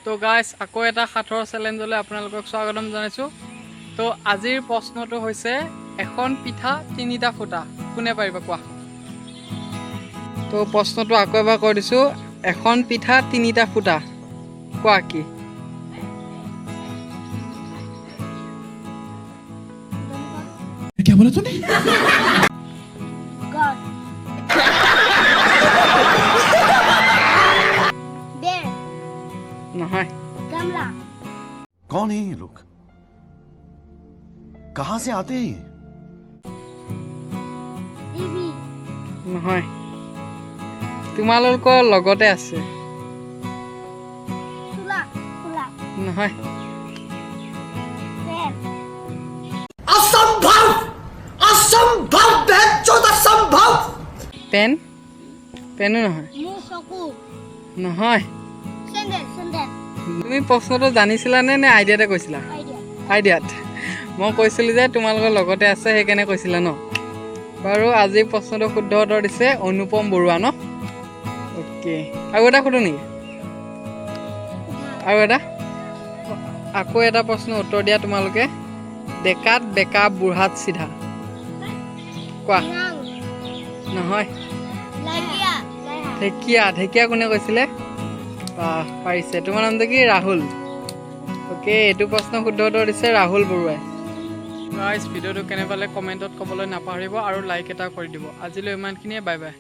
তো গাইজ আকৌ এটা সাঁথৰ চেলেঞ্জলৈ আপোনালোকক স্বাগতম জনাইছোঁ। তো আজিৰ প্ৰশ্নটো হৈছে এখন পিঠা তিনিটা ফুটা, কোনে পাৰিব কোৱা? তো প্ৰশ্নটো আকৌ এবাৰ কৈ দিছোঁ, এখন পিঠা তিনিটা ফুটা, কোৱা কি? क्या बोला तूने? নহয়। कौन है ये लोग? कहां से आते हैं? নহয়, তোমালোকৰ লগতে আছে। নহয়। असंभव असंभव असंभव পেন? পেনো নহয়। নহয়। তুমি প্ৰশ্নটো জানিছিলানে নে আইডিয়াতে কৈছিলা? আইডিয়াত। মই কৈছিলোঁ যে তোমালোকৰ লগতে আছে, সেইকাৰণে কৈছিলা ন? বাৰু আজিৰ প্ৰশ্নটো শুদ্ধ উত্তৰ দিছে অনুপম বৰুৱা ন? অ'কে, আৰু এটা সোধো নেকি? আৰু এটা আকৌ এটা প্ৰশ্ন উত্তৰ দিয়া তোমালোকে। ডেকাত বেকা বুঢ়াত চিধা, কোৱা? নহয়। ঢেকীয়া। ঢেকীয়া কোনে কৈছিলে? পাৰিছে। তোমাৰ নামটো কি? ৰাহুল। অ'কে, এইটো প্ৰশ্ন শুদ্ধ উত্তৰ দিছে ৰাহুল বৰুৱাই। গাইজ ভিডিঅ'টো কেনে পালে কমেণ্টত ক'বলৈ নাপাহৰিব আৰু লাইক এটা কৰি দিব। আজিলৈ ইমানখিনিয়ে, বাই বাই।